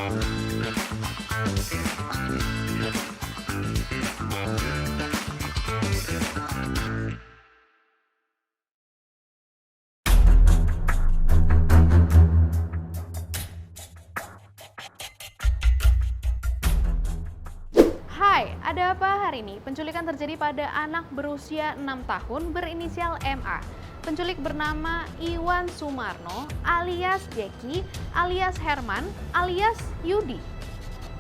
Hai, ada apa hari ini? Penculikan terjadi pada anak berusia 6 tahun berinisial MA. Penculik bernama Iwan Sumarno alias Jeki alias Herman alias Yudi.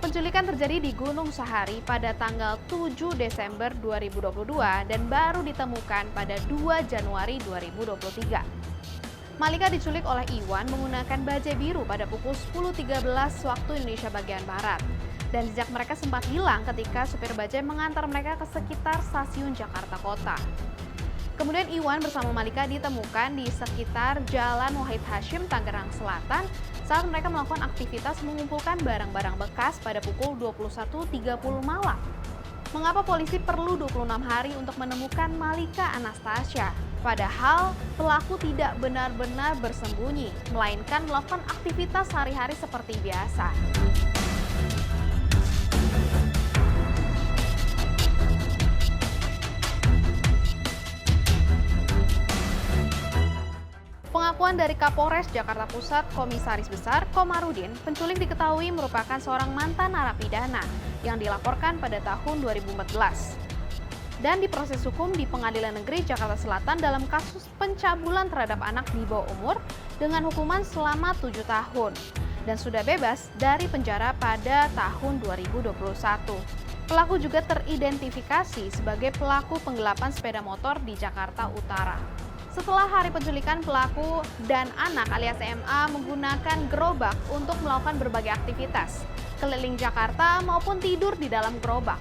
Penculikan terjadi di Gunung Sahari pada tanggal 7 Desember 2022 dan baru ditemukan pada 2 Januari 2023. Malika diculik oleh Iwan menggunakan bajai biru pada pukul 10.13 waktu Indonesia bagian Barat. Dan jejak mereka sempat hilang ketika supir bajai mengantar mereka ke sekitar stasiun Jakarta Kota. Kemudian Iwan bersama Malika ditemukan di sekitar Jalan Wahid Hasyim, Tangerang Selatan saat mereka melakukan aktivitas mengumpulkan barang-barang bekas pada pukul 21.30 malam. Mengapa polisi perlu 26 hari untuk menemukan Malika Anastasia? Padahal pelaku tidak benar-benar bersembunyi, melainkan melakukan aktivitas sehari-hari seperti biasa. Pengakuan dari Kapolres Jakarta Pusat Komisaris Besar Komarudin, penculik diketahui merupakan seorang mantan narapidana yang dilaporkan pada tahun 2014 dan diproses hukum di Pengadilan Negeri Jakarta Selatan dalam kasus pencabulan terhadap anak di bawah umur dengan hukuman selama 7 tahun dan sudah bebas dari penjara pada tahun 2021. Pelaku juga teridentifikasi sebagai pelaku penggelapan sepeda motor di Jakarta Utara. Setelah hari penculikan, pelaku dan anak alias MA menggunakan gerobak untuk melakukan berbagai aktivitas, keliling Jakarta maupun tidur di dalam gerobak.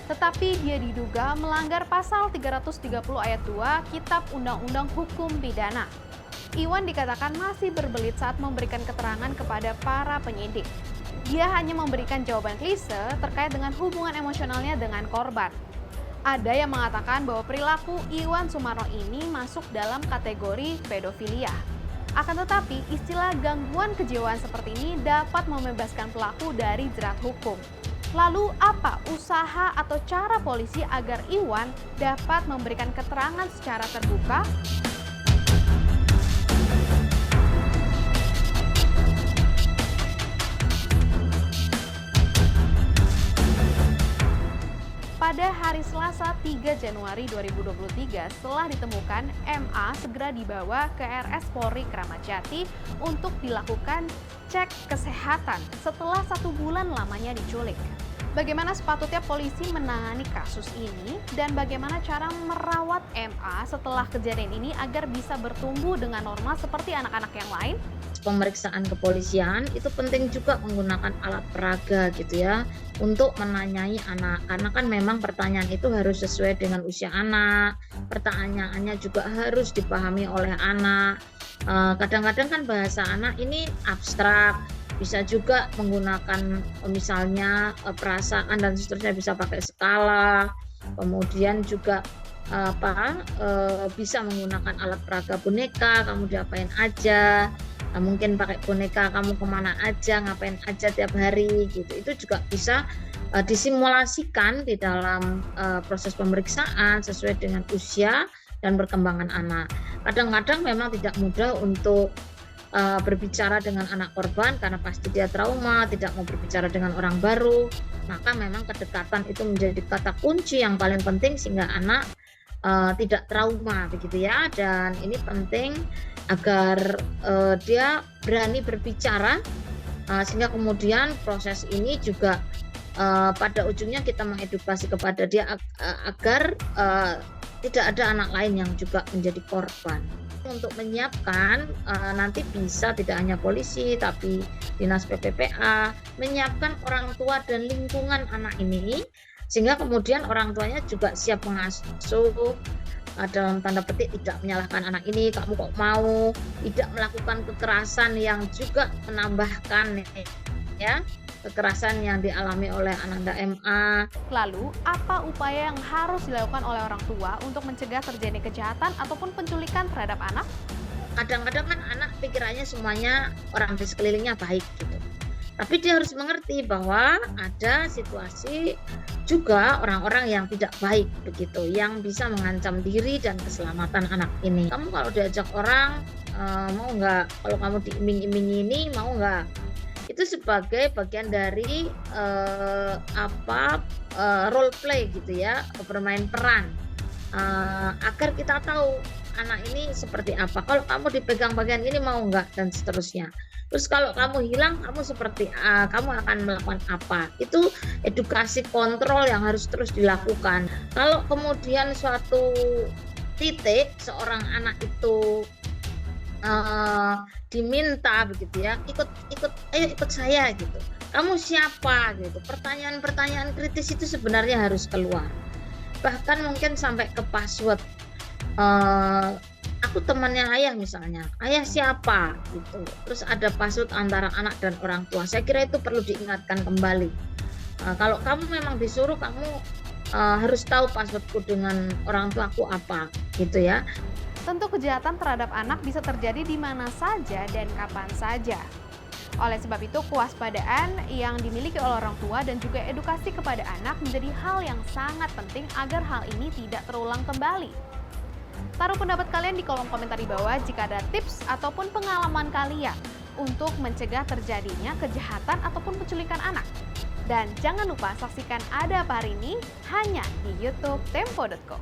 Tetapi dia diduga melanggar pasal 330 ayat 2 Kitab Undang-Undang Hukum Pidana. Iwan dikatakan masih berbelit saat memberikan keterangan kepada para penyidik. Dia hanya memberikan jawaban klise terkait dengan hubungan emosionalnya dengan korban. Ada yang mengatakan bahwa perilaku Iwan Sumarno ini masuk dalam kategori pedofilia. Akan tetapi, istilah gangguan kejiwaan seperti ini dapat membebaskan pelaku dari jerat hukum. Lalu apa usaha atau cara polisi agar Iwan dapat memberikan keterangan secara terbuka? Pada hari Selasa 3 Januari 2023, setelah ditemukan, MA segera dibawa ke RS Polri Kramat Jati untuk dilakukan cek kesehatan setelah 1 bulan lamanya diculik. Bagaimana sepatutnya polisi menangani kasus ini dan bagaimana cara merawat MA setelah kejadian ini agar bisa bertumbuh dengan normal seperti anak-anak yang lain? Pemeriksaan kepolisian itu penting juga menggunakan alat peraga gitu ya untuk menanyai anak, karena kan memang pertanyaan itu harus sesuai dengan usia anak, pertanyaannya juga harus dipahami oleh anak. Kadang-kadang kan bahasa anak ini abstrak, bisa juga menggunakan misalnya perasaan dan seterusnya, bisa pakai skala, kemudian juga bisa menggunakan alat peraga boneka, kamu diapain aja. Mungkin pakai boneka kamu kemana aja, ngapain aja tiap hari gitu. Itu juga bisa disimulasikan di dalam proses pemeriksaan sesuai dengan usia dan perkembangan anak. Kadang-kadang memang tidak mudah untuk berbicara dengan anak korban karena pasti dia trauma, tidak mau berbicara dengan orang baru. Maka memang kedekatan itu menjadi kata kunci yang paling penting sehingga anak tidak trauma begitu ya. Dan ini penting agar dia berani berbicara sehingga kemudian proses ini juga pada ujungnya kita mengedukasi kepada dia agar tidak ada anak lain yang juga menjadi korban. Untuk menyiapkan nanti bisa tidak hanya polisi tapi dinas PPPA menyiapkan orang tua dan lingkungan anak ini sehingga kemudian orang tuanya juga siap mengasuh, dalam tanda petik tidak menyalahkan anak ini, kamu kok mau, tidak melakukan kekerasan yang juga menambahkan ya kekerasan yang dialami oleh Ananda MA. Lalu, apa upaya yang harus dilakukan oleh orang tua untuk mencegah terjadi kejahatan ataupun penculikan terhadap anak? Kadang-kadang kan anak pikirannya semuanya orang di sekelilingnya baik gitu. Tapi dia harus mengerti bahwa ada situasi juga orang-orang yang tidak baik begitu, yang bisa mengancam diri dan keselamatan anak ini. Kamu kalau diajak orang, mau nggak, kalau kamu diiming-imingi ini mau nggak? Itu sebagai bagian dari role play gitu ya, bermain peran agar kita tahu anak ini seperti apa. Kalau kamu dipegang bagian ini mau nggak dan seterusnya. Terus kalau kamu hilang, kamu seperti kamu akan melakukan apa? Itu edukasi kontrol yang harus terus dilakukan. Kalau kemudian suatu titik seorang anak itu diminta begitu ya, ayo ikut saya gitu. Kamu siapa gitu. Pertanyaan-pertanyaan kritis itu sebenarnya harus keluar. Bahkan mungkin sampai ke password. Aku temannya ayah misalnya, ayah siapa gitu. Terus ada password antara anak dan orang tua. Saya kira itu perlu diingatkan kembali. Kalau kamu memang disuruh, kamu harus tahu passwordku dengan orang tuaku apa gitu ya. Tentu kejahatan terhadap anak bisa terjadi di mana saja dan kapan saja. Oleh sebab itu, kewaspadaan yang dimiliki oleh orang tua dan juga edukasi kepada anak menjadi hal yang sangat penting agar hal ini tidak terulang kembali. Taruh pendapat kalian di kolom komentar di bawah jika ada tips ataupun pengalaman kalian untuk mencegah terjadinya kejahatan ataupun penculikan anak. Dan jangan lupa saksikan Ada Apa Hari Ini hanya di YouTube Tempo.co.